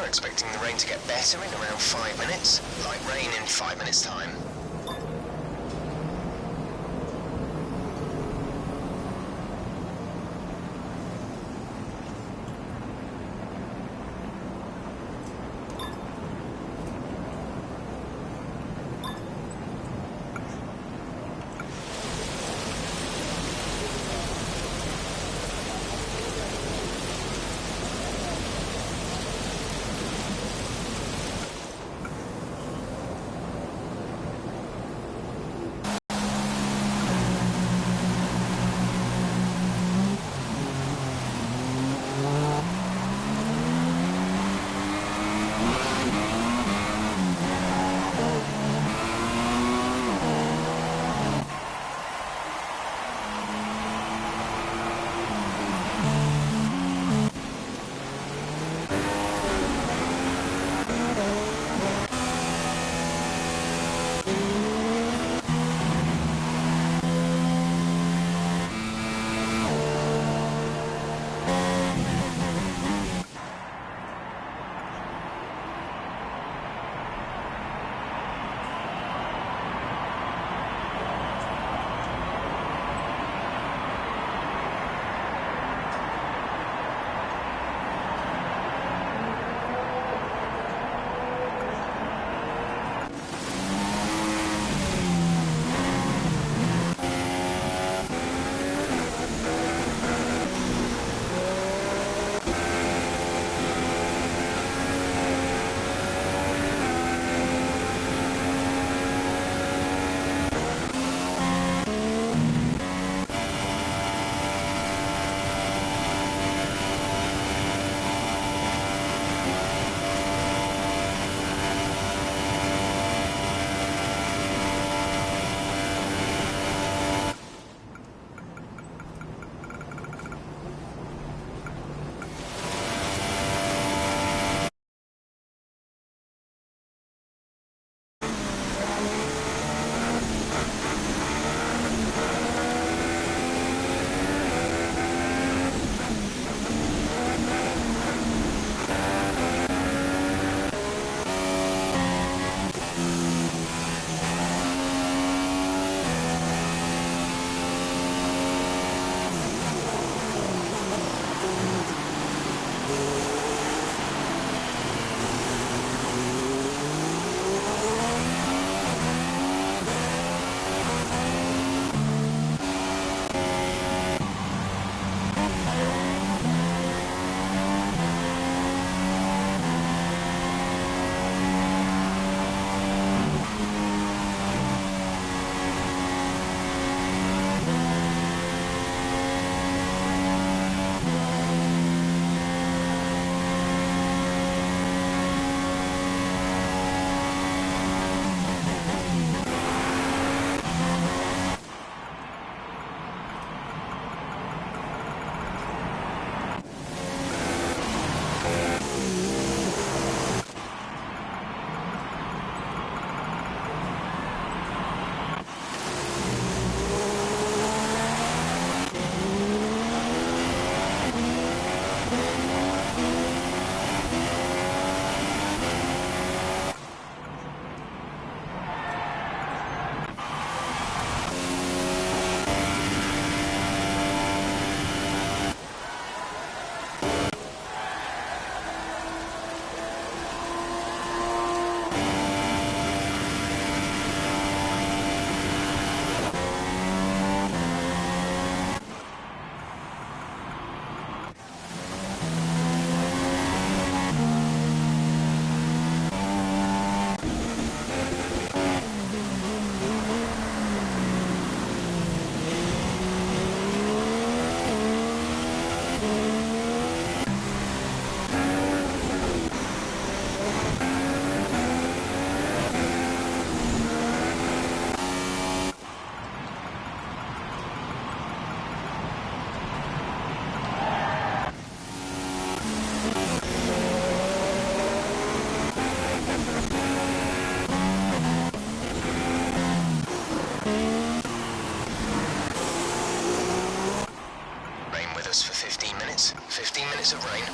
Expecting the rain to get better in around 5 minutes. Light rain in 5 minutes' time. us for 15 minutes. 15 minutes of rain.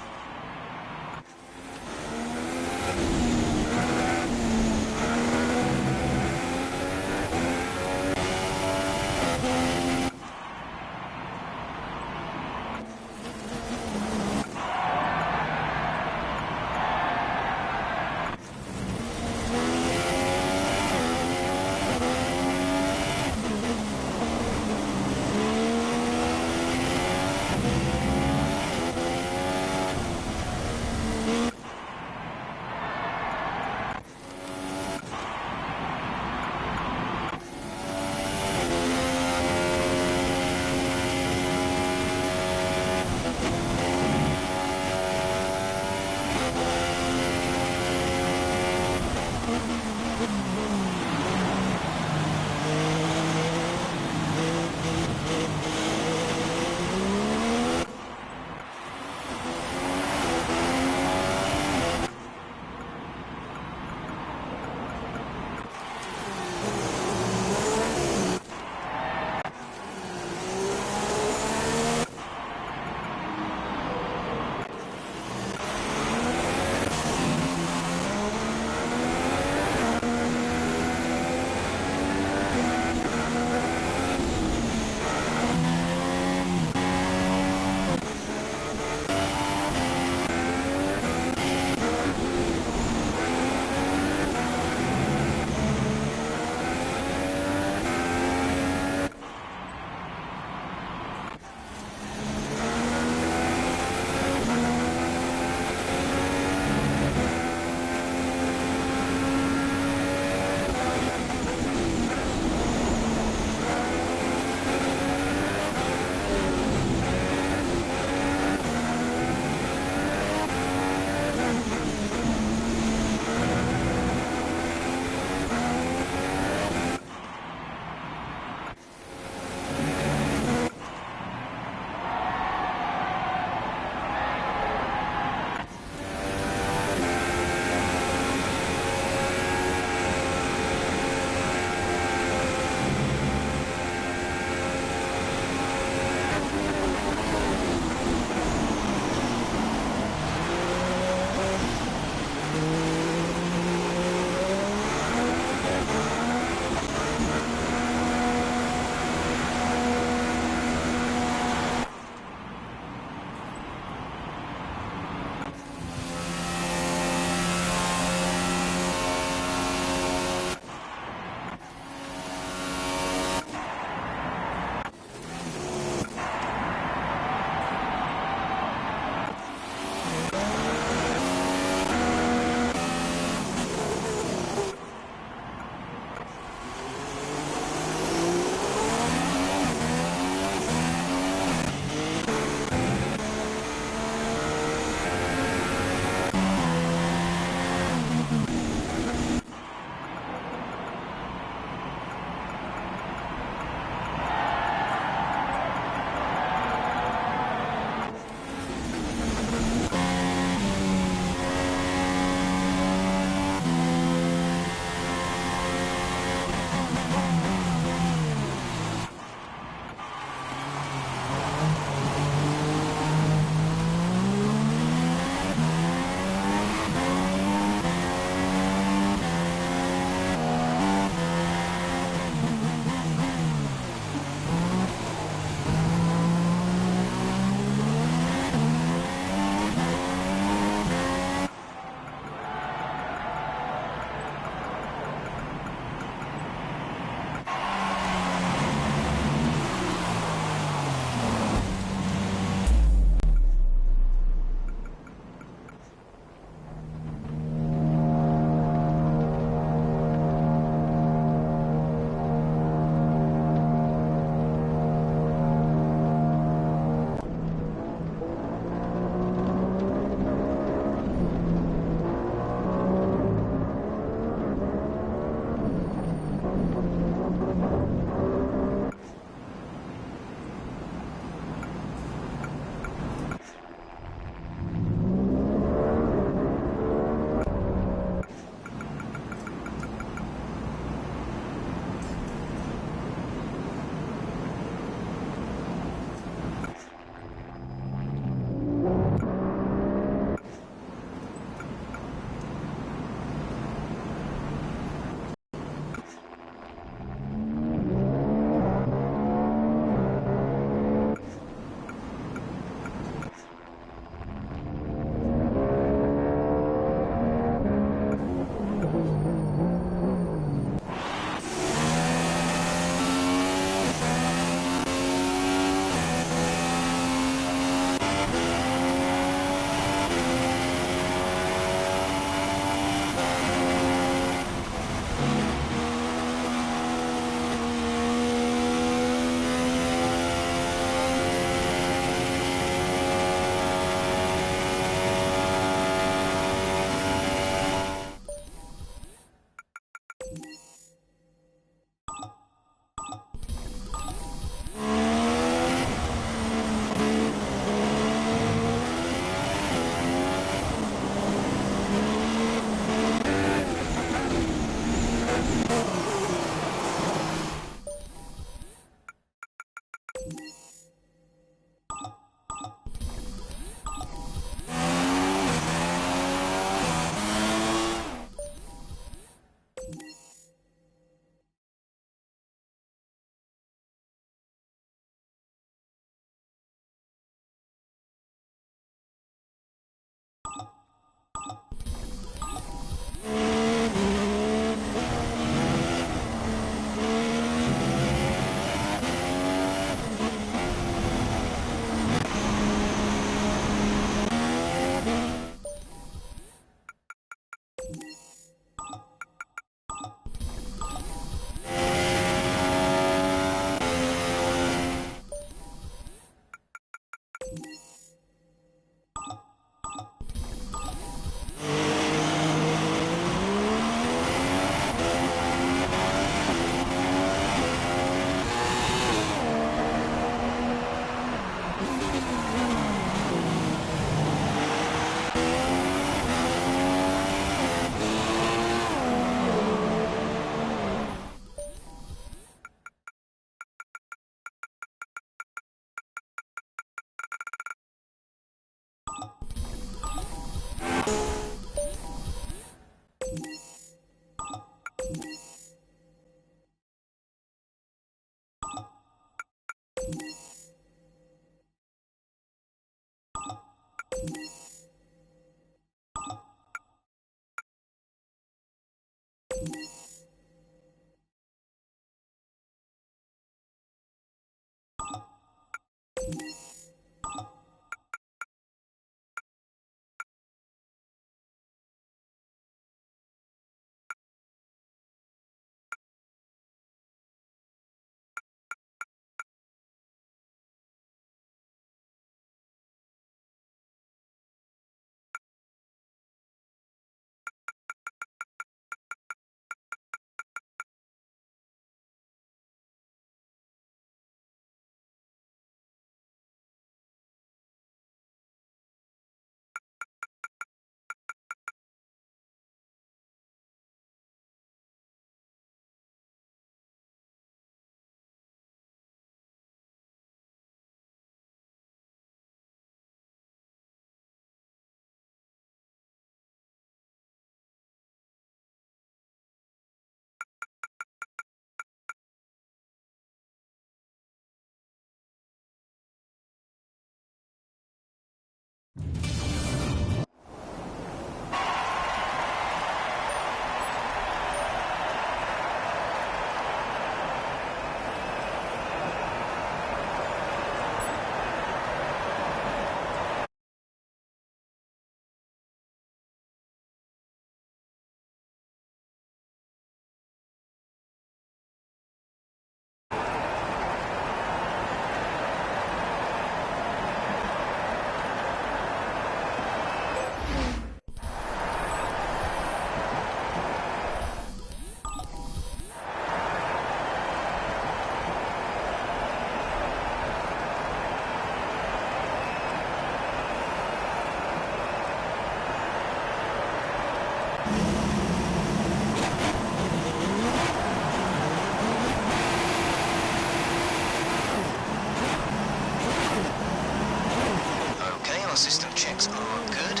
Our system checks are good.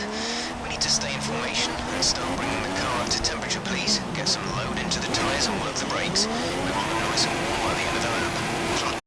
We need to stay in formation and start bringing the car up to temperature, please. Get some load into the tyres and work the brakes. We want them nice and warm by the end of the lap.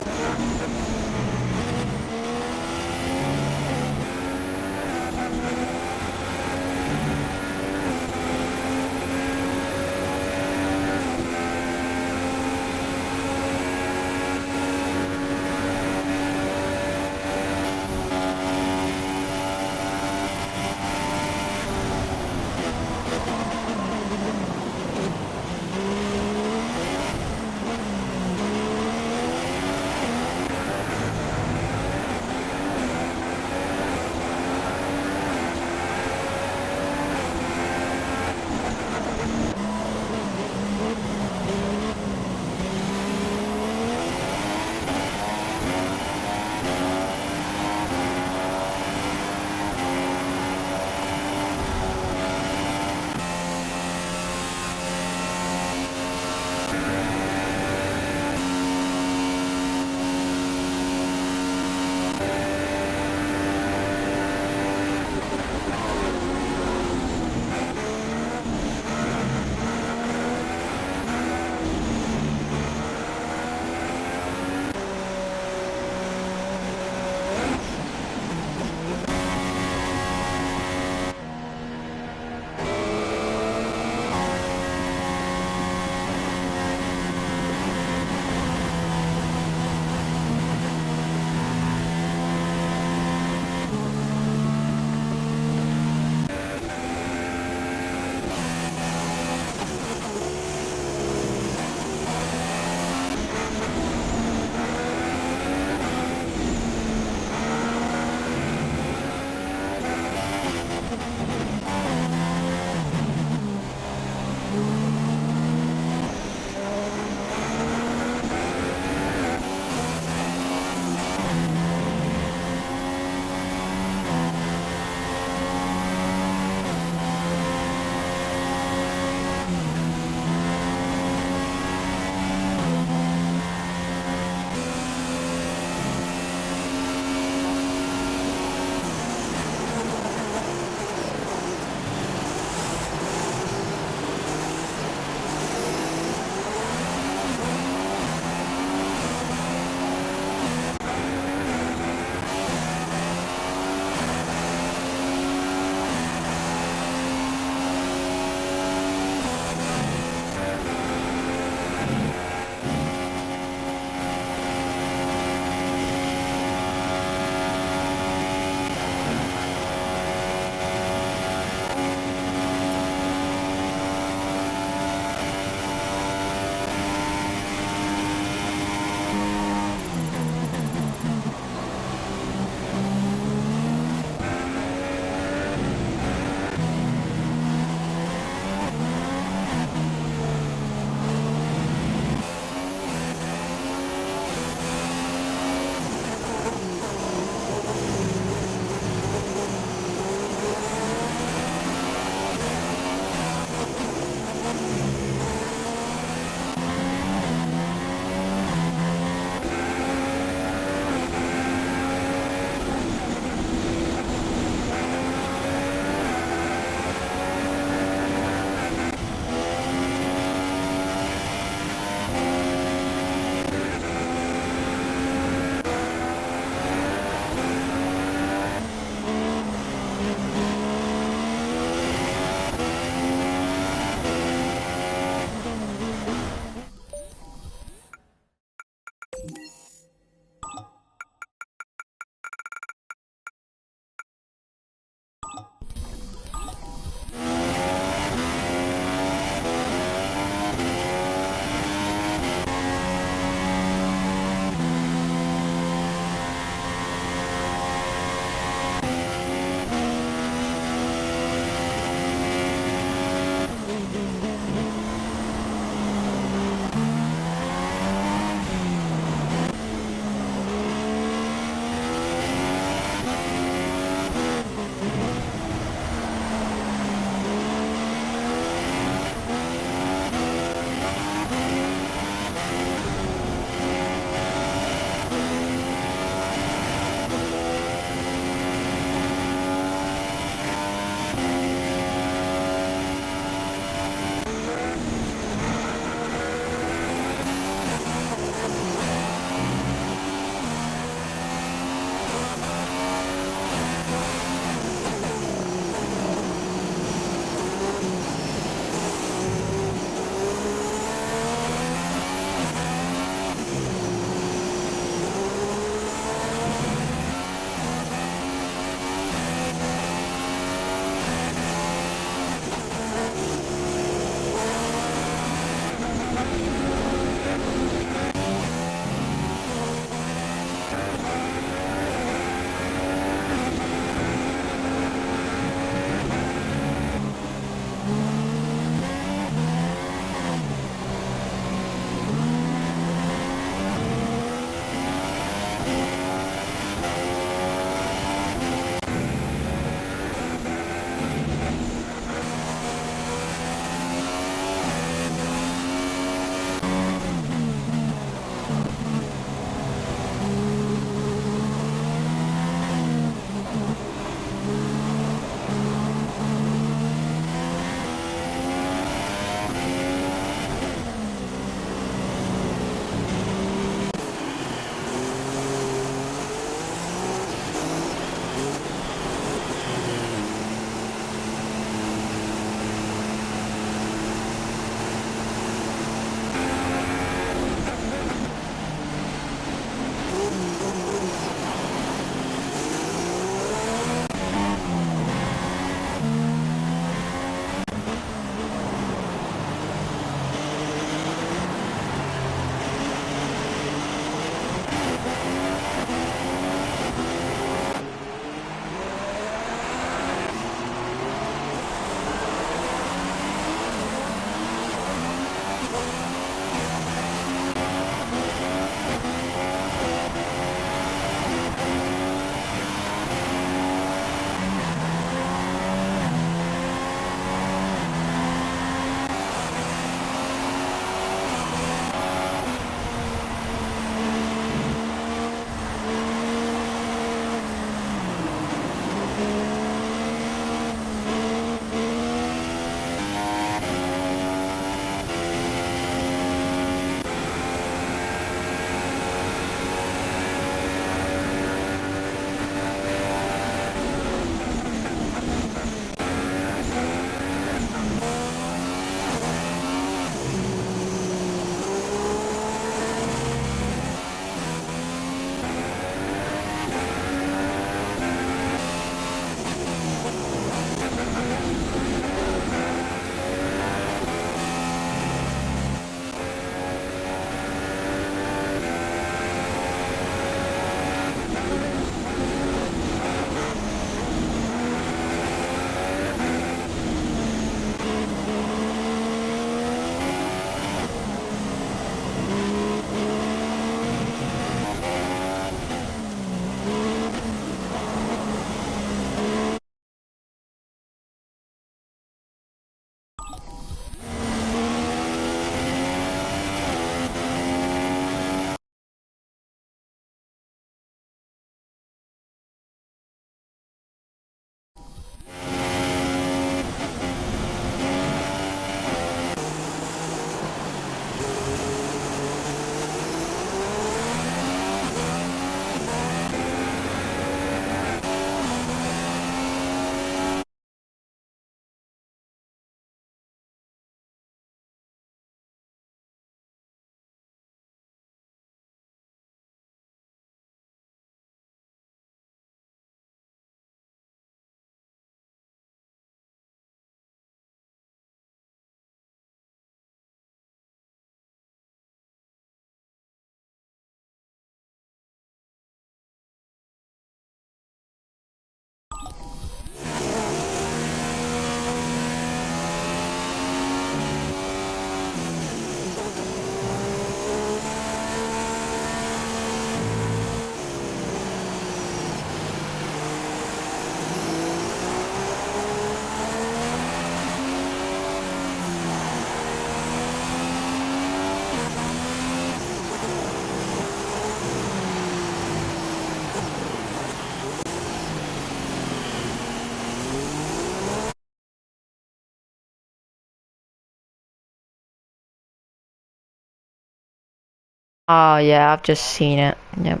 Oh yeah, I've just seen it. Yep.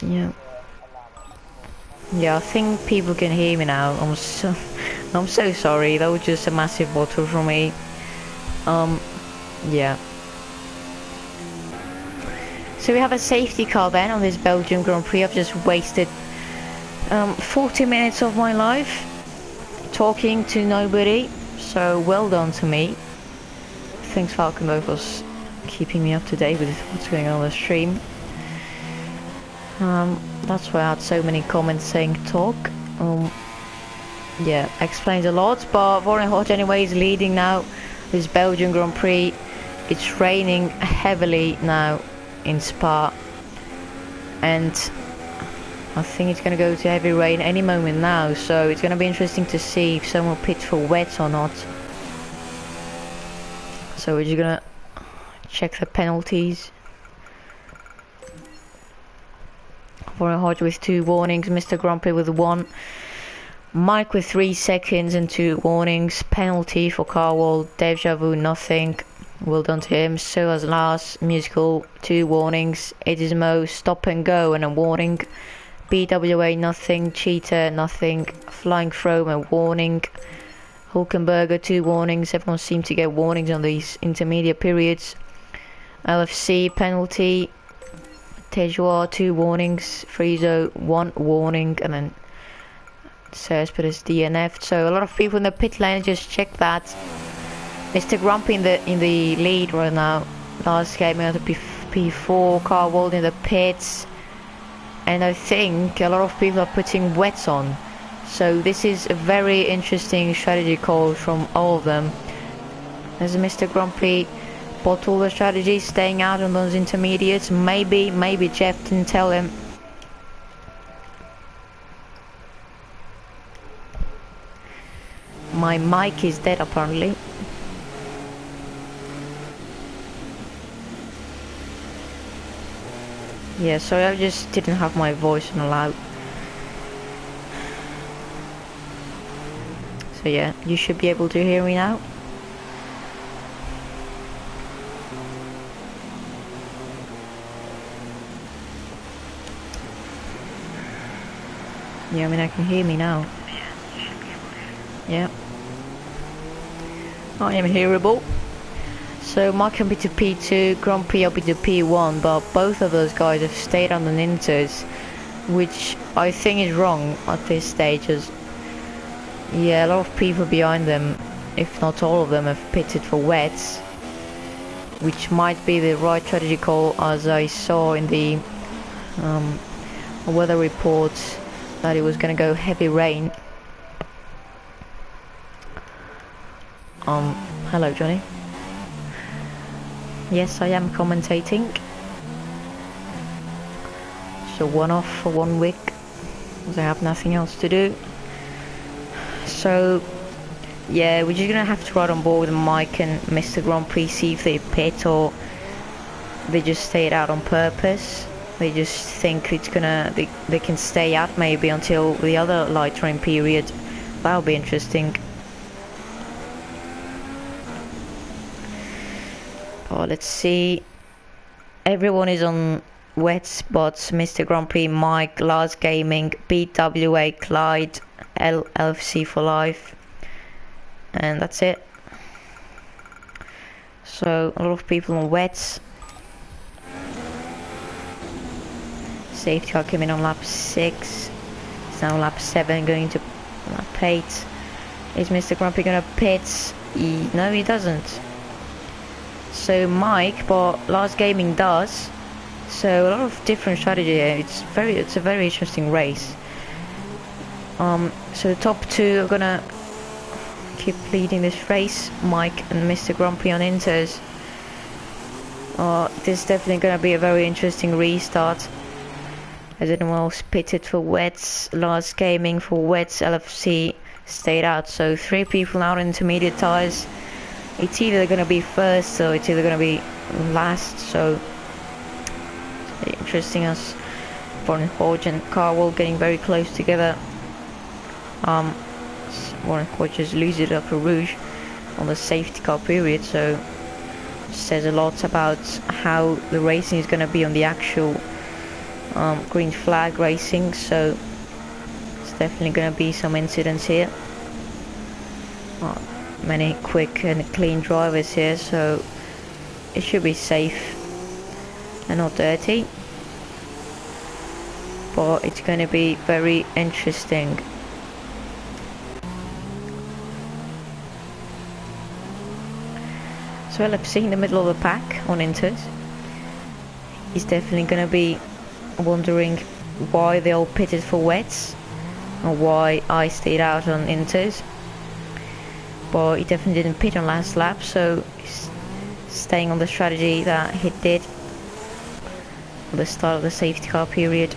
Yep. Yeah, I think people can hear me now. I'm so sorry. That was just a massive bottle from me. Yeah. So we have a safety car then on this Belgium Grand Prix. I've just wasted 40 minutes of my life talking to nobody. So well done to me. Thanks Falcon for keeping me up to date with what's going on the stream. That's why I had so many comments saying talk. Yeah, explains a lot, but Warren Hodge anyway is leading now this Belgian Grand Prix. It's raining heavily now in Spa, and I think it's going to go to heavy rain any moment now, so it's going to be interesting to see if someone pits for wet or not. So we're just going to check the penalties. Warren Hodge with 2 warnings, Mr. Grand Prix with 1. Mike with 3 seconds and 2 warnings. Penalty for Carwall. Deja Vu, nothing. Well done to him. So as Lars, Musical, 2 warnings. Edismo, stop and go and a warning. BWA, nothing. Cheetah, nothing. Flying Chrome, a warning. Hulkenberger, 2 warnings. Everyone seemed to get warnings on these intermediate periods. LFC, penalty. Tejois, 2 warnings. Friezo, 1 warning. And then Cespedes DNF. So a lot of people in the pit lane just check that. Mr. Grumpy in the lead right now. Last game out of P4. Carwall in the pits, and I think a lot of people are putting wets on. So this is a very interesting strategy call from all of them. As Mr. Grumpy bought all the strategies, staying out on those intermediates. Maybe Jeff didn't tell him. My mic is dead apparently. Yeah, sorry, I just didn't have my voice on loud. So yeah, you should be able to hear me now. Yeah, I mean I can hear me now. Yeah. I am hearable. So Mark can be to P2, Grand Prix will be to P1, but both of those guys have stayed on the Ninters, which I think is wrong at this stage, as yeah, a lot of people behind them, if not all of them, have pitted for wets, which might be the right strategy call, as I saw in the weather report that it was going to go heavy rain. Hello Johnny. Yes, I am commentating. So 1 off for 1 week, as I have nothing else to do. So yeah, we're just gonna have to ride on board with Mike and Mr. Grand Prix, see if they pit or they just stayed out on purpose. They just think it's gonna, they can stay out maybe until the other light rain period. That'll be interesting. Oh, let's see. Everyone is on wet spots. Mr. Grand Prix, Mike, Lars Gaming, BWA, Clyde, LFC for life, and that's it. So a lot of people on wets. Safety car came in on lap 6. It's now lap 7, going to lap 8. Is Mr. Grand Prix gonna pit? No, he doesn't. So Mike, but Lars Gaming does. So a lot of different strategy here. It's a very interesting race. So the top 2 are gonna keep leading this race. Mike and Mr. Grand Prix on Inters. This is definitely gonna be a very interesting restart. As anyone else pitted for wets, Lars Gaming for wets, LFC stayed out. So 3 people now in intermediate tyres. It's either going to be first or it's either going to be last, so it's interesting as Warren Hodge and Carwell getting very close together. Warren Hodge just loses it up for Rouge on the safety car period, so says a lot about how the racing is going to be on the actual green flag racing, so it's definitely going to be some incidents here. Many quick and clean drivers here, so it should be safe and not dirty, but it's going to be very interesting. So LFC in the middle of the pack on Inters. He's definitely going to be wondering why they all pitted for wets and why I stayed out on Inters. But he definitely didn't pit on last lap, so he's staying on the strategy that he did at the start of the safety car period.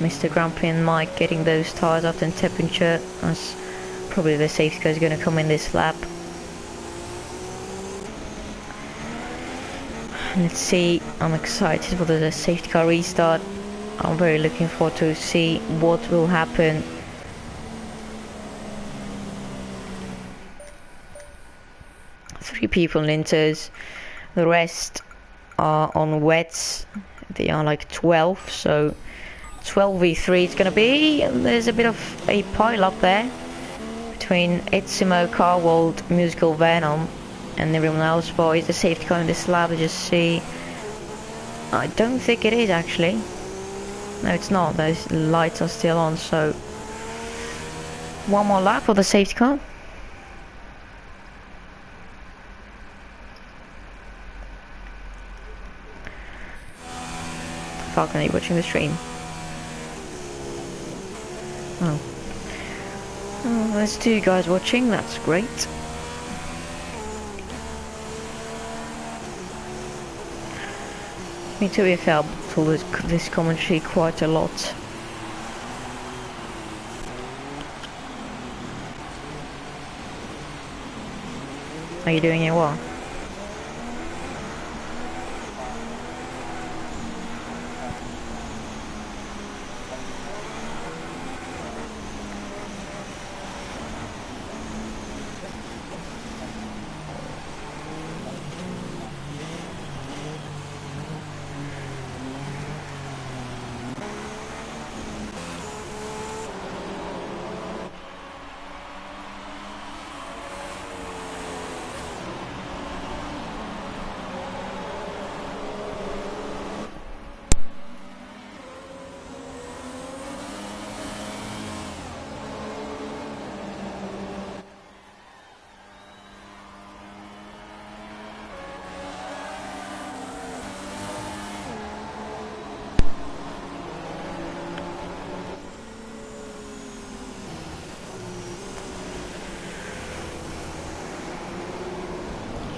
Mr. Grumpy and Mike getting those tyres up in temperature, as probably the safety car is going to come in this lap. Let's see, I'm excited for the safety car restart. I'm very looking forward to see what will happen. Three people in Inters, the rest are on wets. They are like 12, so 12v3 it's gonna be. There's a bit of a pile up there between Itzimo, Carwold, Musical Venom and everyone else. But is the safety car in this lap? Just see. I don't think it is actually. No, it's not. Those lights are still on, so one more lap for the safety car. Falcon, are you watching the stream? Oh. Oh, there's two guys watching, that's great. Me too, if I told this commentary quite a lot. Are you doing it well?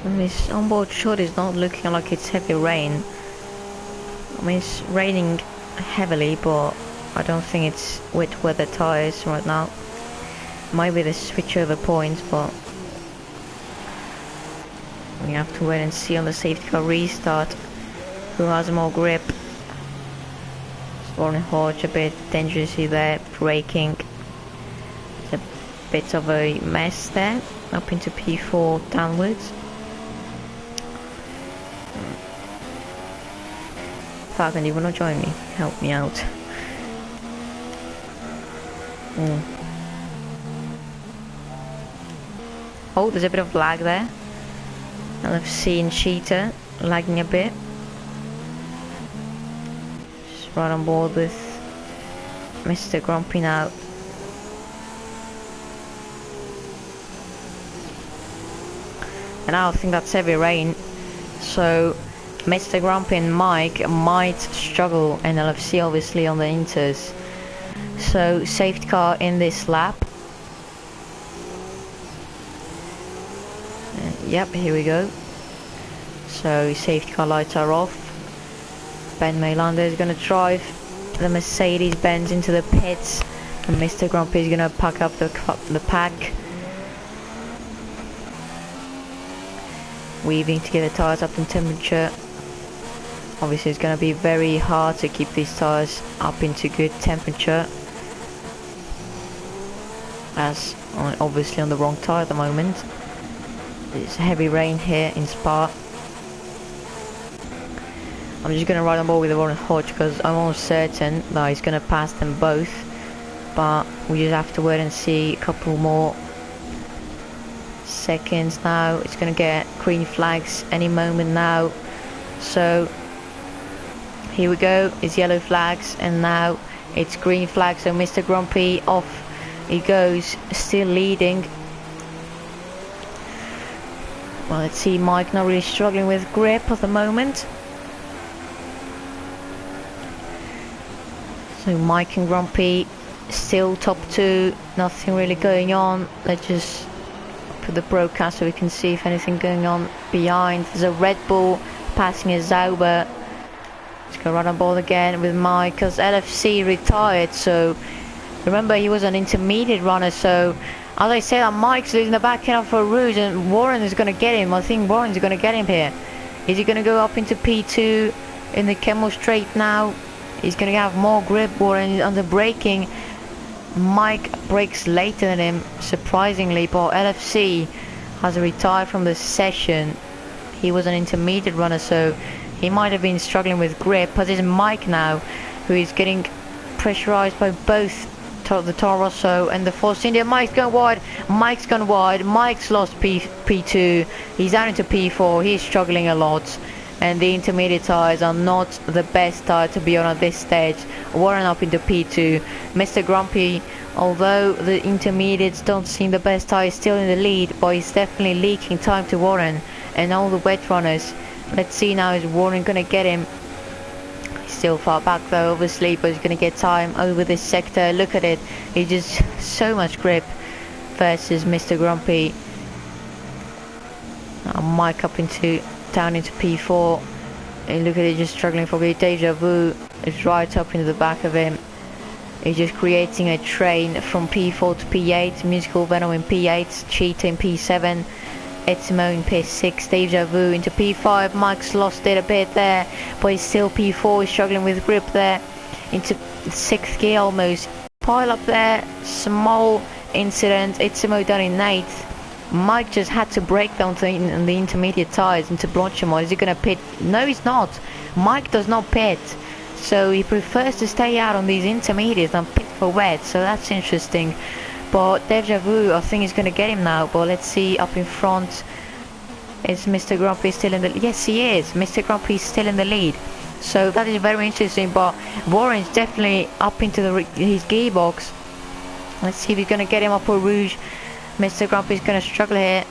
This onboard shot is not looking like it's heavy rain. I mean, it's raining heavily, but I don't think it's wet weather tires right now. Maybe they switch over points, but we have to wait and see on the safety car restart who has more grip. Warren Hodge a bit dangerously there, braking. It's a bit of a mess there, up into P4 downwards. Falcon, you wanna join me? Help me out. Oh, there's a bit of lag there. LFC and Cheetah lagging a bit. Just right on board with Mr. Grumpy now. And I think that's heavy rain, so Mr. Grumpy and Mike might struggle, and LFC obviously on the Inters. So safety car in this lap. Yep, here we go. So safety car lights are off. Ben Melander is going to drive the Mercedes-Benz into the pits, and Mr. Grumpy is going to pack up the pack. Weaving to get the tyres up in temperature. Obviously it's going to be very hard to keep these tyres up into good temperature, as obviously on the wrong tyre at the moment. It's heavy rain here in Spa. I'm just gonna ride on board with the Warren Hodge because I'm almost certain that he's gonna pass them both. But we just have to wait and see a couple more seconds now. It's gonna get green flags any moment now. So here we go, it's yellow flags and now it's green flags. So Mr. Grumpy off he goes, still leading. Well, let's see, Mike not really struggling with grip at the moment. So Mike and Grumpy still top two, nothing really going on. Let's just put the broadcast so we can see if anything going on behind. There's a Red Bull passing a Sauber. Let's go right on board again with Mike because LFC retired. So remember, he was an intermediate runner. So as I said, Mike's losing the back end for Rouge and Warren is going to get him. I think Warren's going to get him here. Is he going to go up into P2 in the Camel Straight now? He's going to have more grip. Warren under braking. Mike brakes later than him, surprisingly, but LFC has retired from the session. He was an intermediate runner, so he might have been struggling with grip. But it's Mike now, who is getting pressurized by both the Toro Rosso and the Force India. Mike's going wide. Mike's gone wide. Mike's lost P2. He's down into P4. He's struggling a lot. And the intermediate tyres are not the best tyre to be on at this stage. Warren up into P2. Mr. Grumpy, although the intermediates don't seem the best tyre, is still in the lead, but he's definitely leaking time to Warren and all the wet runners. Let's see now, is Warren going to get him? He's still far back though, obviously, but he's going to get time over this sector. Look at it. He just so much grip versus Mr. Grumpy. Now Mike up into down into P4 and look at it, just struggling for the Deja Vu is right up into the back of him. He's just creating a train from P4 to P8. Musical Venom in P8, Cheetah in P7, Etimo in P6, Deja Vu into P5. Mike's lost it a bit there, but he's still P4. He's struggling with grip there into 6th gear almost. Pile up there, small incident. Etimo down in 8th. Mike just had to break down in the intermediate tyres into Blanchimont. Is he going to pit? No, he's not. Mike does not pit. So he prefers to stay out on these intermediates and pit for wet. So that's interesting. But Deja Vu, I think, is going to get him now. But let's see up in front. Is Mr. Grumpy still in the... Yes, he is. Mr. Grumpy is still in the lead. So that is very interesting. But Warren's definitely up into his gearbox. Let's see if he's going to get him up for Rouge. Mr. Grumpy's going to struggle here,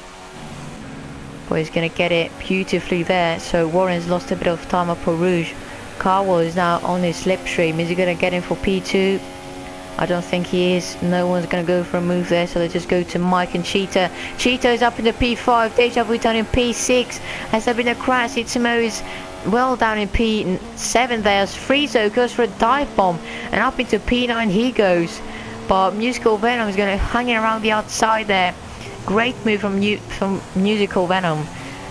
but he's going to get it beautifully there. So Warren's lost a bit of time up for Rouge. Carwell is now on his slipstream. Is he going to get him for P2? I don't think he is. No one's going to go for a move there, so let's just go to Mike and Cheetah. Cheetah is up into P5. Deja Vu down in P6. Has there been a crash? Itzimo is well down in P7 there as Friezo goes for a dive bomb, and up into P9 he goes. But Musical Venom is going to hang around the outside there. Great move from Musical Venom.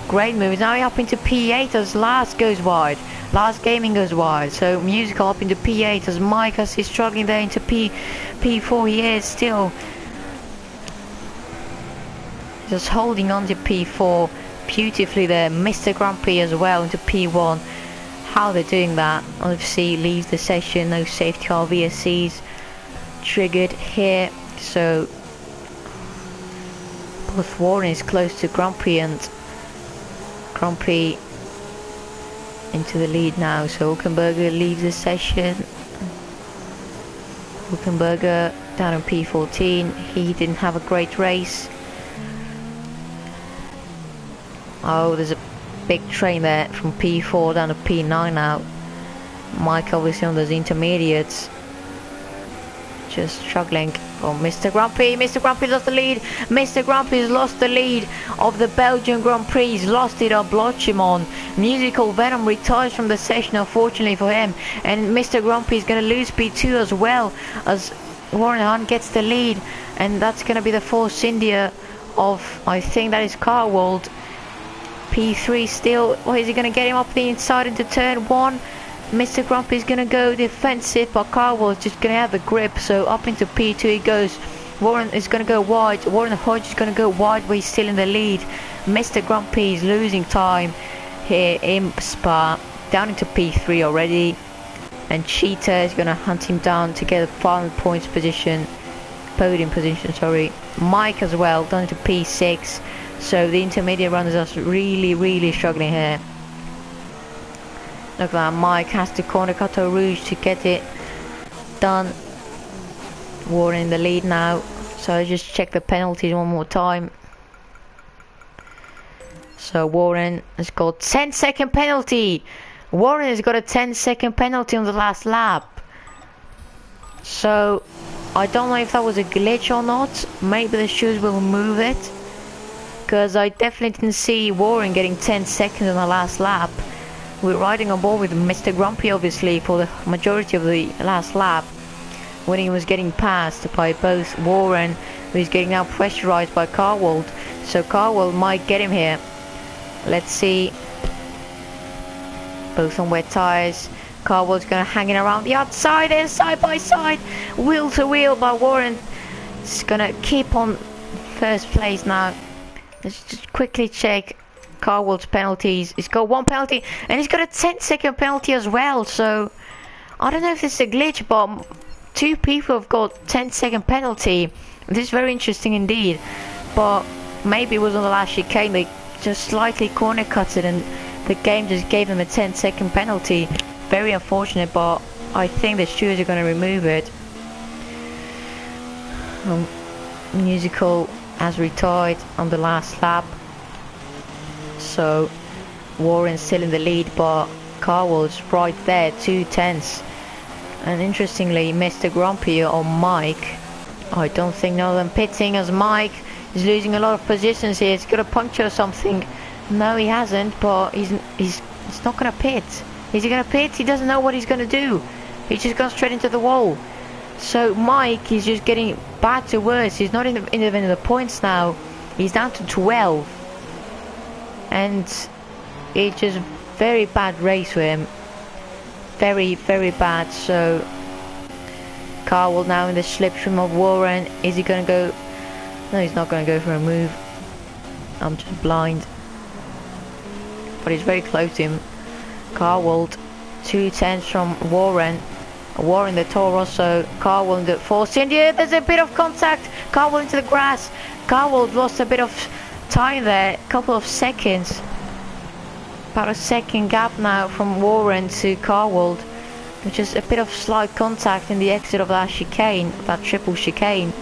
Great move. Now up into P8 as Last goes wide. Last Gaming goes wide. So Musical up into P8 as Mike as he's struggling there into P4. He is still just holding on to P4 beautifully there. Mr. Grumpy as well into P1. How they're doing that. Obviously leaves the session. No safety car VSCs triggered here, so both Warren is close to Grumpy and Grumpy into the lead now. So Hulkenberger leaves the session. Hulkenberger down in P14. He didn't have a great race. Oh, there's a big train there from P4 down to P9 now. Mike obviously on those intermediates, just struggling. Oh, Mr. Grumpy lost the lead. Mr. Grumpy's lost the lead of the Belgian Grand Prix. He's lost it on Blanchimont. Musical Venom retires from the session, unfortunately for him. And Mr. Grumpy is going to lose P2 as well, as Warren Hunt gets the lead. And that's going to be the Force India of, I think that is Carwell. P3 still. Or is he going to get him up the inside into turn 1? Mr. Grumpy is going to go defensive, but Carwell is just going to have the grip. So up into P2 he goes. Warren is going to go wide. Warren Hodge is going to go wide, but he's still in the lead. Mr. Grumpy is losing time here in Spa, down into P3 already. And Cheetah is going to hunt him down to get a final points position, podium position, sorry. Mike as well, down into P6. So the intermediate runners are really struggling here. Look at that, Mike has to corner cut Eau Rouge to get it done. Warren in the lead now, so just check the penalties one more time. So Warren has got 10-second penalty. Warren has got a 10-second penalty on the last lap. So I don't know if that was a glitch or not. Maybe the shoes will remove it, because I definitely didn't see Warren getting 10 seconds on the last lap. We're riding on board with Mr. Grumpy obviously for the majority of the last lap, when he was getting passed by both Warren, who's getting now pressurized by Carwold. So Carwold might get him here. Let's see. Both on wet tires. Carwold's gonna hang it around the outside and side by side, wheel to wheel, but Warren is gonna keep on first place now. Let's just quickly check Carwold's penalties. He's got one penalty and he's got a 10-second penalty as well. So I don't know if it's a glitch, but two people have got 10-second penalty. This is very interesting indeed, but maybe it was on the last chicane. They just slightly corner cut it and the game just gave them a 10-second penalty. Very unfortunate, but I think the stewards are going to remove it. Musical has retired on the last lap, so Warren's still in the lead, but Carwold's right there, 2/10. And interestingly, Mr. Grumpy or Mike, I don't think none of them pitting, as Mike is losing a lot of positions here. He's got a puncture or something. No, he hasn't, but he's not going to pit. Is he going to pit? He doesn't know what he's going to do. He's just gone straight into the wall. So Mike is just getting bad to worse. He's not in the points now. He's down to 12. And it's just very bad race for him. Very bad. So Carwold now in the slipstream of Warren. Is he going to go? No, he's not going to go for a move. I'm just blind. But he's very close to him. Carwold 2/10 from Warren. Warren the Toro Rosso. Carwold the Force India. There's a bit of contact. Carwold into the grass. Carwold lost a bit of time there. A couple of seconds. About a second gap now from Warren to Carwold, which is a bit of slight contact in the exit of that chicane, that triple chicane,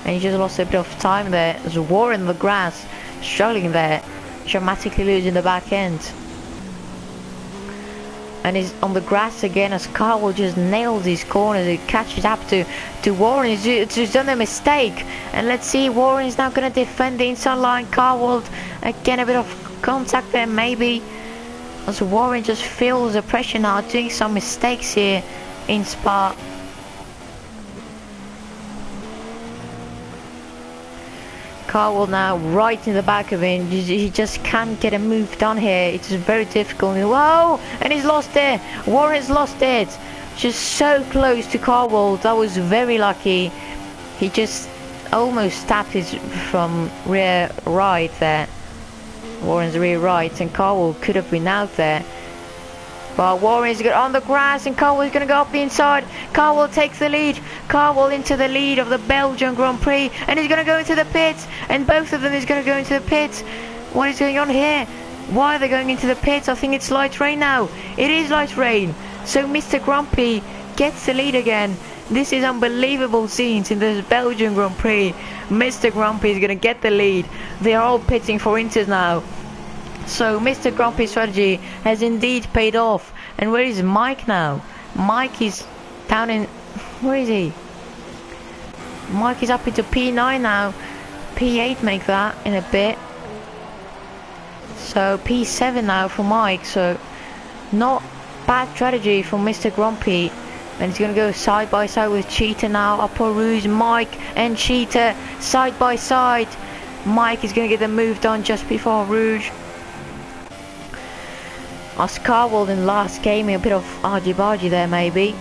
and he just lost a bit of time there. There's Warren in the grass, struggling there, dramatically losing the back end, and he's on the grass again as Carwold just nails these corners. It catches up to Warren. He's done a mistake, and let's see, Warren is now going to defend the inside line. Carwold again, a bit of contact there maybe, as Warren just feels the pressure now, doing some mistakes here in Spa. Carwold now right in the back of him. He just can't get a move done here. It's very difficult. Whoa! And he's lost it. Warren's lost it. Just so close to Carwold. That was very lucky. He just almost tapped his from rear right there. Warren's rear right, and Carwold could have been out there. But Warren's on the grass, and Carwold's going to go up the inside. Carwold takes the lead. Carwold into the lead of the Belgian Grand Prix, and he's going to go into the pits. And both of them is going to go into the pits. What is going on here? Why are they going into the pits? I think it's light rain now. It is light rain. So Mr. Grumpy gets the lead again. This is unbelievable scenes in this Belgian Grand Prix. Mr. Grumpy is going to get the lead. They are all pitting for Inters now. So Mr. Grumpy's strategy has indeed paid off. And where is Mike now? Mike is down in... Where is he? Mike is up into P9 now. P8 make that in a bit. So P7 now for Mike. So not bad strategy from Mr. Grumpy. And he's going to go side by side with Cheetah now. Upper Rouge, Mike and Cheetah side by side. Mike is going to get the move done just before Rouge. Carwold in last game, a bit of argy-bargy there maybe.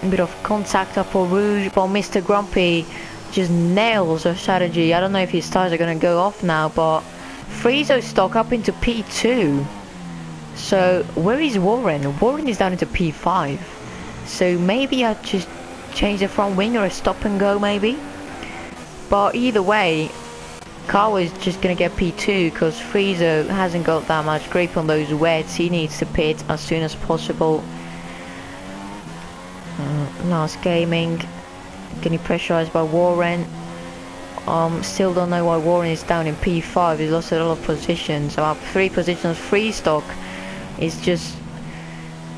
A bit of contact Upper Rouge, but Mr. Grumpy just nails a strategy. I don't know if his tires are gonna go off now, but Friezo's stock up into P2. So where is Warren? Warren is down into P5. So maybe I just change the front wing or a stop and go maybe. But either way, Carl is just gonna get P2 because Friezo hasn't got that much grip on those wets. He needs to pit as soon as possible. Last gaming, getting pressurized by Warren. Still don't know why Warren is down in P5. He's lost a lot of positions, about 3 positions. Free stock is just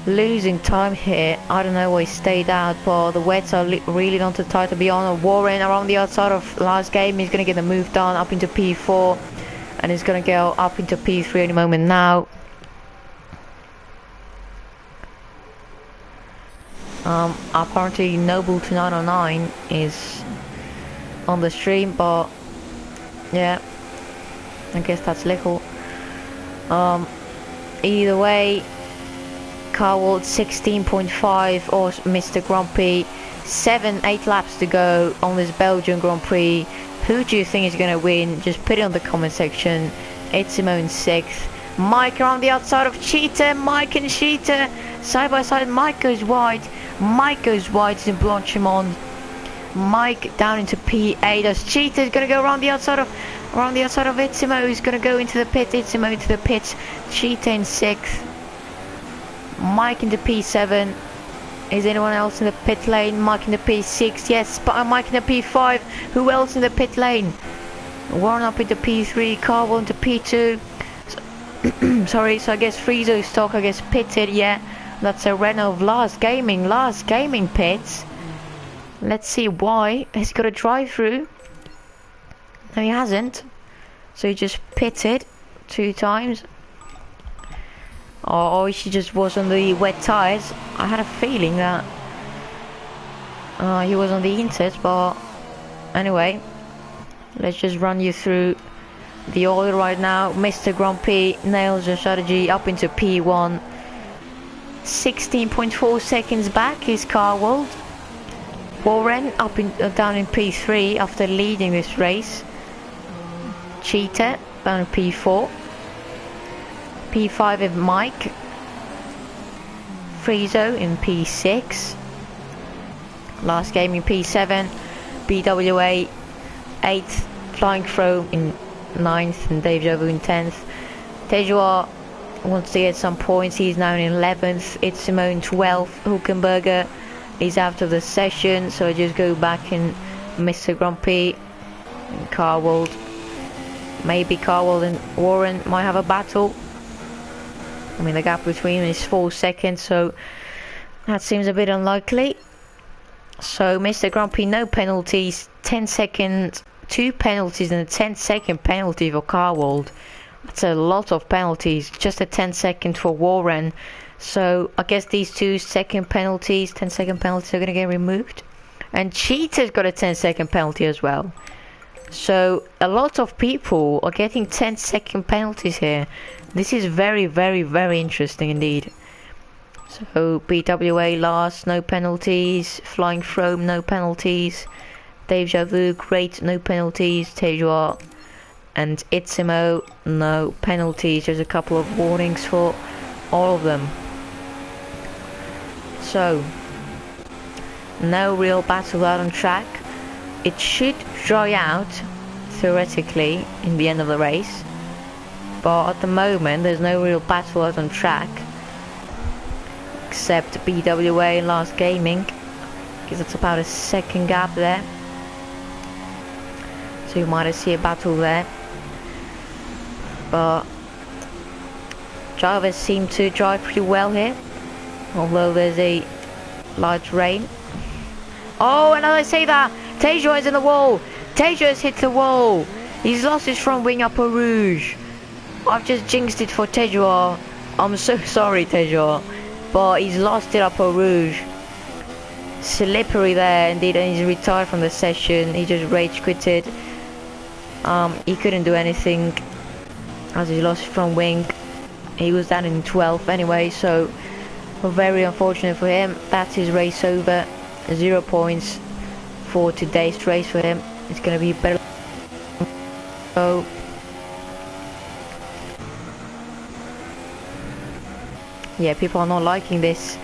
losing time here. I don't know why he stayed out, but the wets are really not too tight to be on. Warren around the outside of last game. He's gonna get the move done up into P4, and he's gonna go up into P3 any moment now. Apparently Noble to 909 is on the stream, but yeah, I guess that's legal. Either way, Carwold 16.5 or Mr. Grand Prix, 7-8 laps to go on this Belgian Grand Prix. Who do you think is going to win? Just put it on the comment section. It's Simone 6th. Mike around the outside of Cheetah. Mike and Cheetah side by side. Mike goes wide. Mike goes wide to Blanchimont. Mike down into P8 as Cheetah is going to go around the outside of Itzimo. He's going to go into the pit. Itzimo into the pits. Cheetah in 6th. Mike into P7. Is anyone else in the pit lane? Mike in the P6. Yes, but Mike in the P5. Who else in the pit lane? Warren up into P3. Carwell into P2. So, sorry, so I guess Friezo stock, I guess pitted. Yeah, that's a Renault last gaming pits. Let's see why. He's got a drive through. No, he hasn't. So he just pitted 2 times. Or she just was on the wet tires. I had a feeling that he was on the inters, but anyway, let's just run you through the order right now. Mr. Grand Prix nails the strategy up into P1. 16.4 seconds back is Carwold. Warren down in P3 after leading this race. Cheetah down in P4. P5 is Mike. Friezo in P6. Last game in P7. BWA 8th. Flying Chrome in 9th and Dave Javu in 10th. Tejoa wants to get some points. He's now in 11th. It's Simone 12th. Hulkenberger is out of the session, so I just go back in Mr. Grand Prix and Carwold. Maybe Carwold and Warren might have a battle. I mean, the gap between them is 4 seconds, so that seems a bit unlikely. So Mr. Grand Prix, no penalties, 10 seconds, 2 penalties and a 10-second penalty for Carwold. That's a lot of penalties, just a 10-second for Warren. So I guess these 2-second penalties, 10-second penalties are going to get removed. And Cheetah's got a 10-second penalty as well. So a lot of people are getting 10-second penalties here. This is very, very, very interesting indeed. So BWA last, no penalties. Flying Chrome, no penalties. Dave Javu, great, no penalties. Tejoa and Itzimo, no penalties. There's a couple of warnings for all of them. So no real battle out on track. It should dry out theoretically in the end of the race, but at the moment there's no real battle out on track except BWA last gaming, because it's about a second gap there, so you might see a battle there. But drivers seem to drive pretty well here, although there's a light rain. Oh, and as I say that, Tejoa is in the wall. Tejoa has hit the wall. He's lost his front wing upper rouge. I've just jinxed it for Tejoa. I'm so sorry, Tejoa, but he's lost it upper rouge. Slippery there indeed, and he's retired from the session. He just rage quitted. He couldn't do anything as he lost his front wing. He was down in 12th anyway, so very unfortunate for him. That's his race over. 0 points for today's race for him. It's gonna be better. So yeah, people are not liking these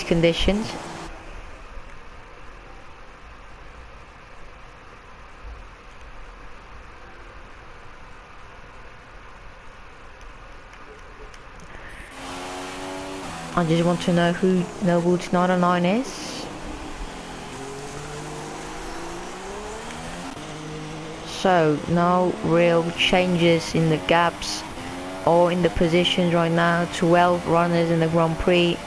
conditions. I just want to know who Nobles 909 is. So no real changes in the gaps or in the positions right now. 12 runners in the Grand Prix.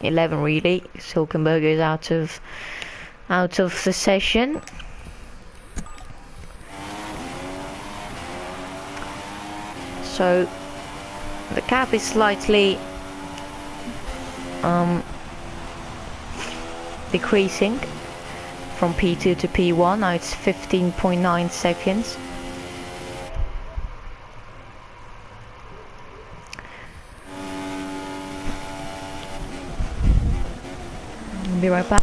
11 really. Silkenberger is out of the session. So the gap is slightly decreasing from P2 to P1. Now it's 15.9 seconds. I'll be right back.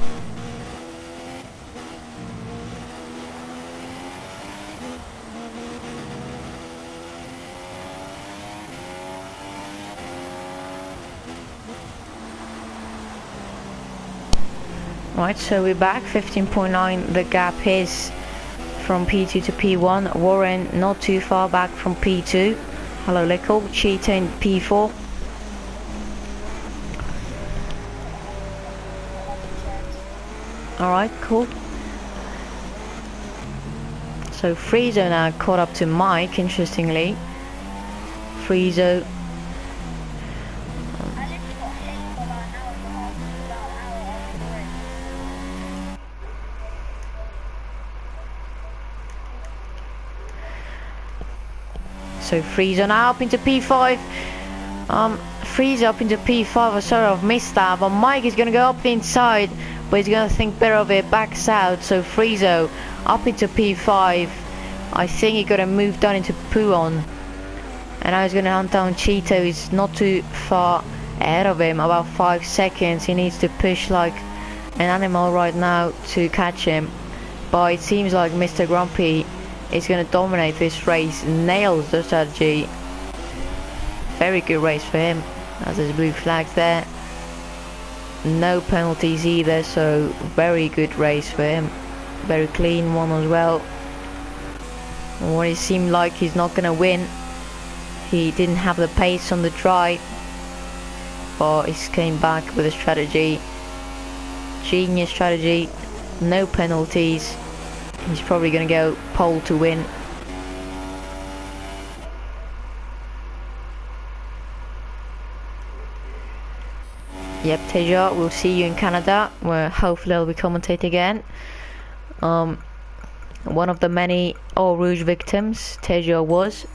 Right, so we're back. 15.9 the gap is from P2 to P1. Warren not too far back from P2. Hello Lickle, Cheetah in P4. Alright, cool. So Friezo now caught up to Mike, interestingly. Friezo. So Friezo now up into P5. Friezo up into P5. Sorry, I've missed that. But Mike is gonna go up the inside, but he's gonna think better of it. Backs out. So Friezo up into P5. I think he gonna move down into Puon, and now he's gonna hunt down Cheeto. He's not too far ahead of him, about 5 seconds. He needs to push like an animal right now to catch him. But it seems like Mr. Grumpy is going to dominate this race. Nails the strategy. Very good race for him. As his blue flags there. No penalties either, so very good race for him. Very clean one as well. When it seemed like he's not going to win, he didn't have the pace on the dry, but he came back with a strategy. Genius strategy. No penalties. He's probably going to go pole to win. Yep, Teja, we'll see you in Canada, where hopefully I'll be commentating again. One of the many Eau Rouge victims, Teja was.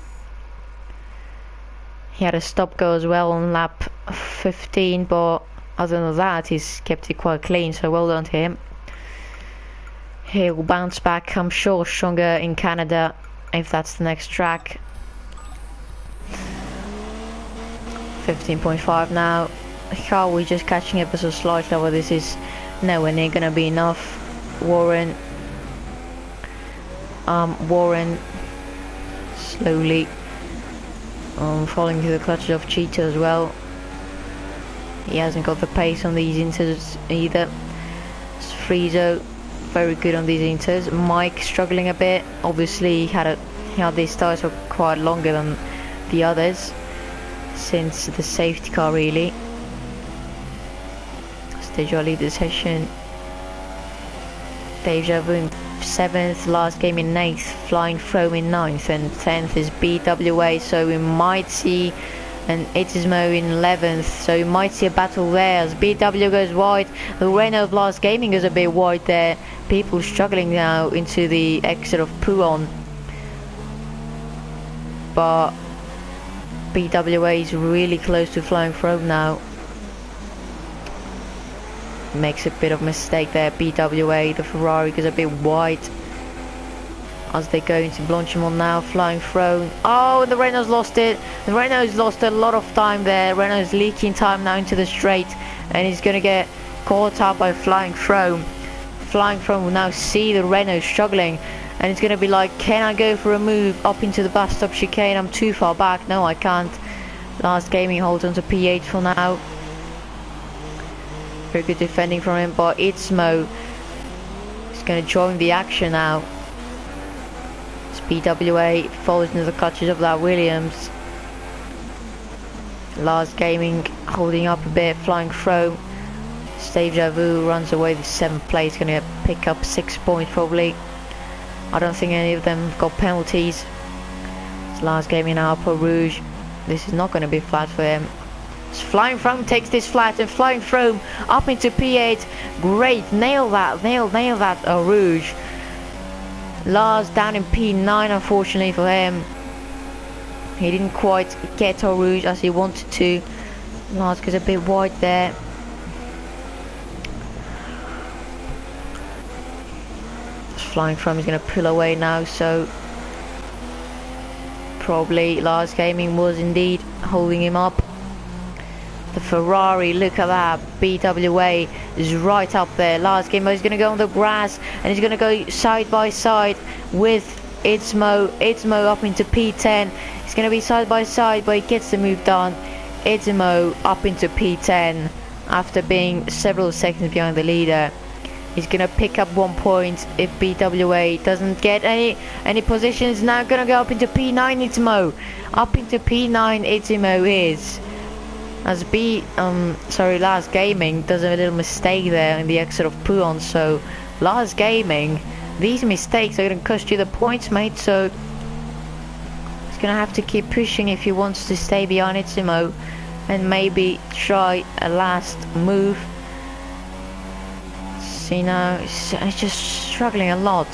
He had a stop-go as well on lap 15, but other than that, he's kept it quite clean, so well done to him. He'll bounce back, I'm sure, stronger in Canada, if that's the next track. 15.5 now. Car, we're just catching up so slightly, but this is nowhere near gonna be enough. Warren slowly falling to the clutches of Cheetah as well. He hasn't got the pace on these inters either. Friezo very good on these inters. Mike struggling a bit. Obviously he had these tires for quite longer than the others since the safety car really. Deja lead the session. Deja Vu in 7th, last game in 8th, Flying Foam in 9th, and 10th is BWA, so we might see an Itismo in 11th, so you might see a battle there as BW goes wide. The Renault of last gaming goes a bit wide there. People struggling now into the exit of Puon, but BWA is really close to Flying Foam now. Makes a bit of mistake there. BWA, the Ferrari goes a bit wide as they go into Blanchimont now. Flying Throne. Oh, the Renault's lost it. The Renault's lost a lot of time there. Renault's leaking time now into the straight, and he's gonna get caught up by Flying Throne. Flying from will now see the Renault struggling, and it's going to be like, can I go for a move up into the bus stop chicane? I'm too far back. No, I can't. Last Gaming holds on to P8 for now. Very good defending from him, but Itzmo is going to join the action now. BWA falls into the clutches of that Williams. Last Gaming holding up a bit, flying throw. Deja Vu runs away with 7th place, going to pick up 6 points probably. I don't think any of them got penalties. It's Last Gaming now, Upper Rouge. This is not going to be flat for him. It's Flying From takes this flat, and Flying From up into P8. Great, nail that, nail that, Rouge. Lars down in P9 unfortunately for him. He didn't quite get Eau Rouge as he wanted to. Lars goes a bit wide there. Flying From is going to pull away now, so probably Last Gaming was indeed holding him up. The Ferrari, look at that, BWA is right up there. Last Gaming is going to go on the grass, and he's going to go side by side with Itzmo. Itzmo up into P10. He's going to be side by side, but he gets the move done. Itzmo up into P10 after being several seconds behind the leader. He's going to pick up 1 point if BWA doesn't get any positions. Now going to go up into P9 Itzmo. Up into P9 Itzmo is. As Last Gaming does a little mistake there in the exit of Puon, so Last Gaming, these mistakes are going to cost you the points, mate, so he's going to have to keep pushing if he wants to stay behind Itzmo and maybe try a last move. See now, he's just struggling a lot.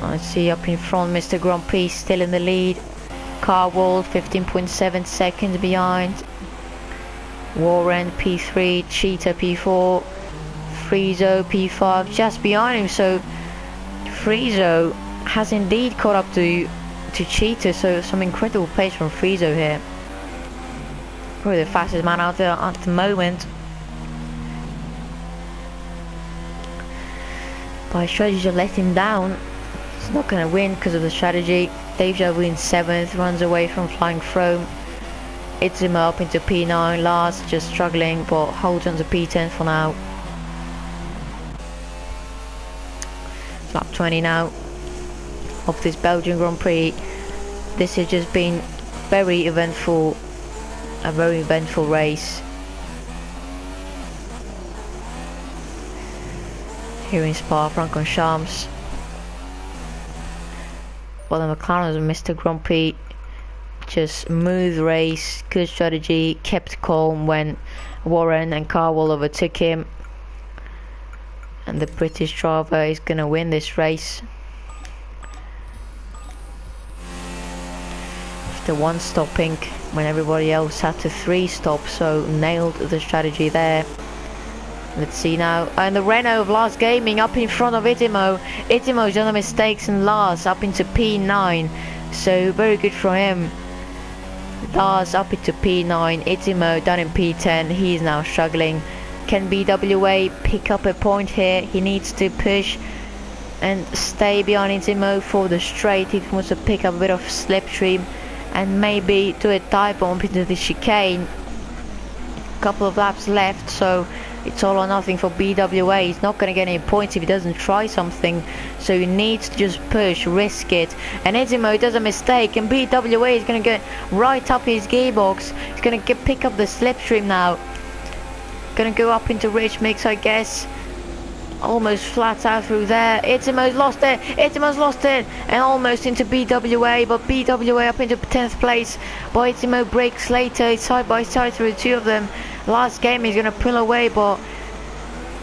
Let's see up in front, Mr. Grand Prix still in the lead. Carwall 15.7 seconds behind. Warren P3, Cheetah P4, Friezo P5 just behind him, so Friezo has indeed caught up to Cheetah, so some incredible pace from Friezo here. Probably the fastest man out there at the moment. By strategy to let him down. He's not going to win because of the strategy. Deja Vu in 7th, runs away from Flying Chrome. Itzmo up into P9, Lars just struggling but holds on to P10 for now. Lap 20 now of this Belgian Grand Prix. This has just been very eventful, a very eventful race. Here in Spa-Francorchamps. Well, the McLarens and Mr. Grand Prix, just smooth race, good strategy, kept calm when Warren and Carwell overtook him. And the British driver is going to win this race. After 1 stopping when everybody else had to 3 stop, so nailed the strategy there. Let's see now, and the Renault of Lars Gaming up in front of Itzmo. Itzmo's done the mistakes, and Lars up into P9, so very good for him. Lars up into P9, Itzmo down in P10, he's now struggling. Can BWA pick up a point here? He needs to push and stay behind Itzmo for the straight. He wants to pick up a bit of slipstream and maybe do a dive bomb into the chicane. Couple of laps left, so it's all or nothing for BWA. He's not going to get any points if he doesn't try something, so he needs to just push, risk it. And Itzmo does a mistake, and BWA is going to get right up his gearbox. He's going to pick up the slipstream now. Going to go up into Rich Mix, I guess. Almost flat out through there. Itzmo's lost it. Itzmo's lost it, and almost into BWA, but BWA up into 10th place. But Itzmo breaks later. It's side by side through the 2 of them. Last game he's going to pull away, but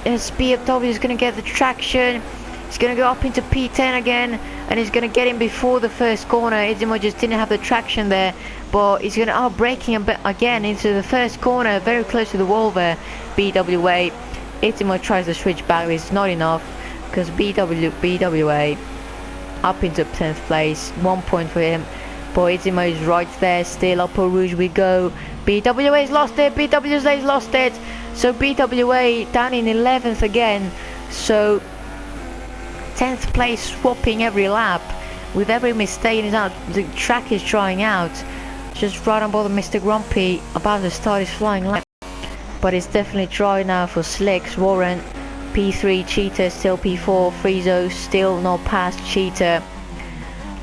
his BMW is going to get the traction. He's going to go up into P10 again, and he's going to get him before the first corner. Itzmo just didn't have the traction there, but he's going to braking a bit again into the first corner, very close to the wall there. BWA. Itzmo tries to switch back, but it's not enough because BWA up into 10th place, 1 point for him. But Itzmo is right there still. Upper Rouge we go. BWA's lost it. BWA's lost it. So BWA down in 11th again. So 10th place, swapping every lap. With every mistake the track is drying out. Just right on board Mr. Grumpy, about to start his flying lap. But it's definitely dry now for Slicks. Warren, P3, Cheetah still P4, Friezo still not past Cheetah.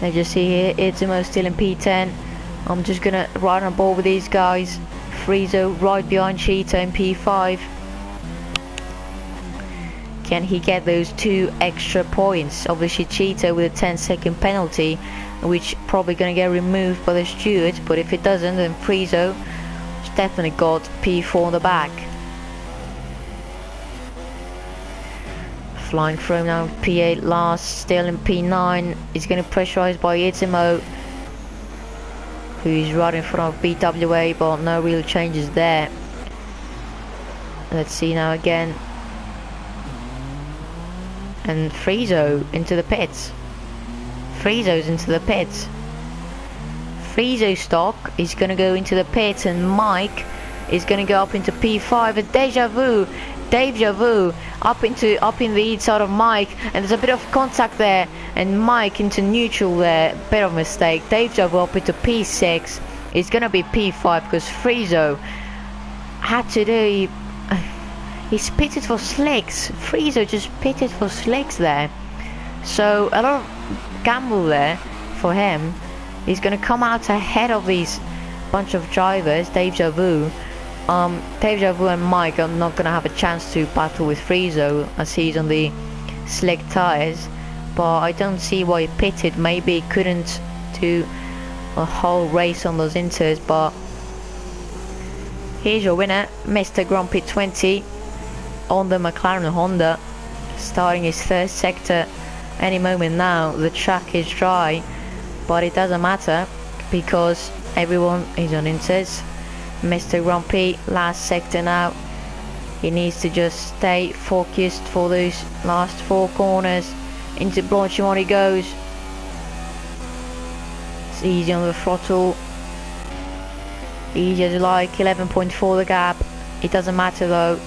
Let's just see here, Itzimo still in P10. I'm just gonna ride on board with these guys. Friezo right behind Cheetah in P5. Can he get those 2 extra points? Obviously Cheetah with a 10-second penalty, which probably gonna get removed by the steward, but if it doesn't, then Friezo definitely got P4 on the back. Flying through now, P8 last, still in P9. He's getting pressurized by Itzimo, who's right in front of BWA, but no real changes there. Let's see now again. And Friezo into the pits. Friezo's into the pits. Friezo stock is going to go into the pits, and Mike is going to go up into P5. And Deja Vu up in the inside of Mike, and there's a bit of contact there, and Mike into neutral there, bit of mistake. Deja Vu up into P6. It's going to be P5 because Friezo had to do. He's pitted for Slicks. Friezo just pitted for Slicks there. So a lot of gamble there for him. He's going to come out ahead of these bunch of drivers. Deja Vu and Mike are not going to have a chance to battle with Friezo as he's on the slick tyres. But I don't see why he pitted. Maybe he couldn't do a whole race on those inters. But here's your winner, Mr. Grumpy 20. On the McLaren Honda, starting his first sector any moment now. The track is dry, but it doesn't matter because everyone is on inters. Mr. Grumpy, last sector now. He needs to just stay focused for those last 4 corners. Into Blanchimont he goes. It's easy on the throttle. Easy as you like, 11.4 the gap. It doesn't matter though.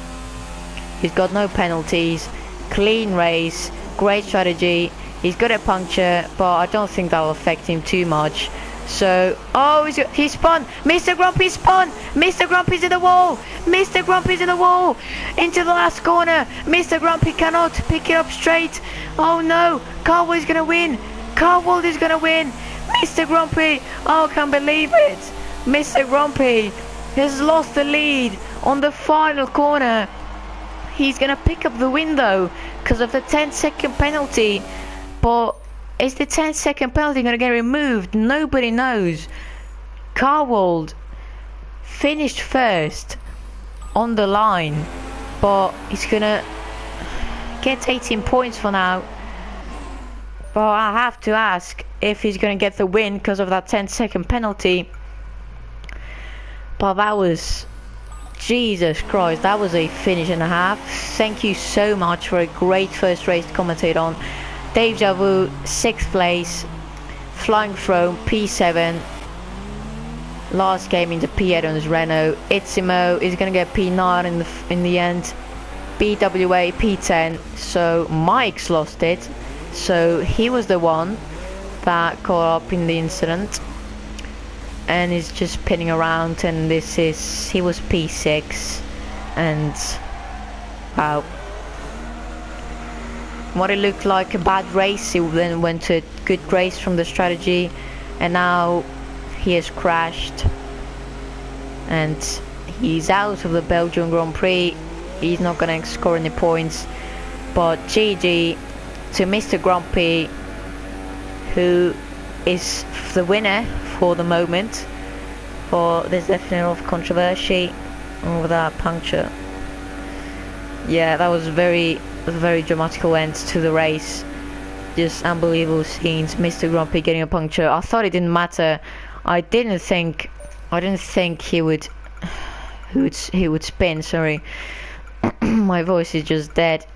He's got no penalties, clean race, great strategy. He's got a puncture, but I don't think that will affect him too much. So, oh, he spun. Mr. Grumpy spun. Mr. Grumpy's in the wall. Mr. Grumpy's in the wall. Into the last corner. Mr. Grumpy cannot pick it up straight. Oh no, Carwell is gonna win. Carwell is gonna win. Mr. Grumpy, oh, I can't believe it. Mr. Grumpy has lost the lead on the final corner. He's gonna pick up the win though because of the 10-second penalty. But is the 10-second penalty gonna get removed? Nobody knows. Carwold finished first on the line, but he's gonna get 18 points for now. But I have to ask if he's gonna get the win because of that 10-second penalty. But that was, Jesus Christ, that was a finish and a half. Thank you so much for a great first race to commentate on. Deja Vu, 6th place. Flying Throne, P7. Last game into P8 on his Renault. Itzimo is going to get P9 in the end. BWA, P10. So Mike's lost it. So he was the one that caught up in the incident. And he's just pinning around, and he was P6, and wow, what it looked like a bad race, he then went to a good race from the strategy, and now he has crashed, and he's out of the Belgian Grand Prix. He's not gonna score any points, but GG to Mr. Grumpy, who is the winner for the moment. But there's definitely a lot of controversy over that puncture. Yeah, that was a very dramatical end to the race. Just unbelievable scenes. Mr. Grumpy getting a puncture. I thought it didn't matter. I didn't think he would spin. Sorry, my voice is just dead.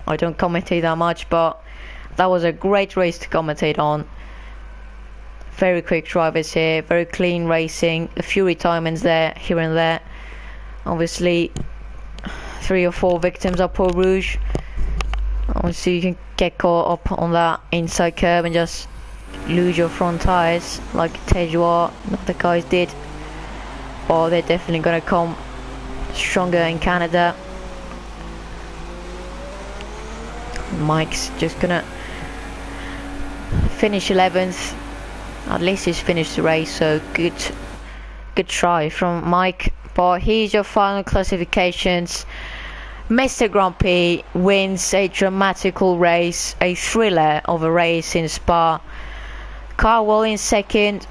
I don't commentate that much, but that was a great race to commentate on. Very quick drivers here, very clean racing, a few retirements there, here and there. Obviously, 3 or 4 victims of Peau Rouge. So you can get caught up on that inside curve and just lose your front tires like Tejois and other guys did. But they're definitely gonna come stronger in Canada. Mike's just gonna finish 11th. At least he's finished the race, so good try from Mike. But here's your final classifications. Mr. Grumpy wins a dramatical race, a thriller of a race in Spa. Carwell in second,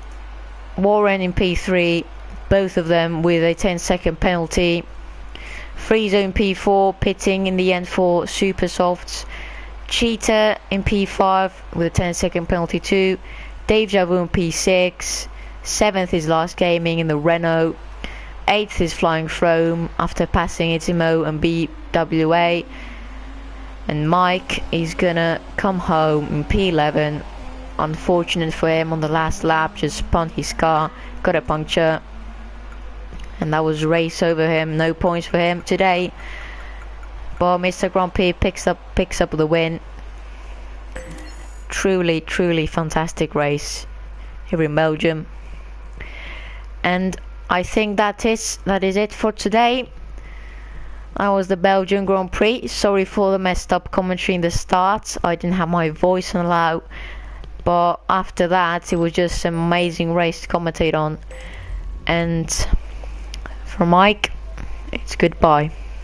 Warren in P3, both of them with a 10-second penalty. Friezo in P4, pitting in the end for Super Softs. Cheetah in P5 with a 10-second penalty too. Dave Javu in P6. 7th is Last Gaming in the Renault. 8th is Flying Chrome after passing Itimo and BWA. And Mike is gonna come home in P11. Unfortunate for him, on the last lap just spun his car, got a puncture, and that was race over him. No points for him today. But Mr. Grumpy picks up the win. Truly fantastic race here in Belgium. And I think that is it for today. That was the Belgian Grand Prix. Sorry for the messed up commentary in the start. I didn't have my voice on loud. But after that, it was just an amazing race to commentate on. And for Mike, it's goodbye.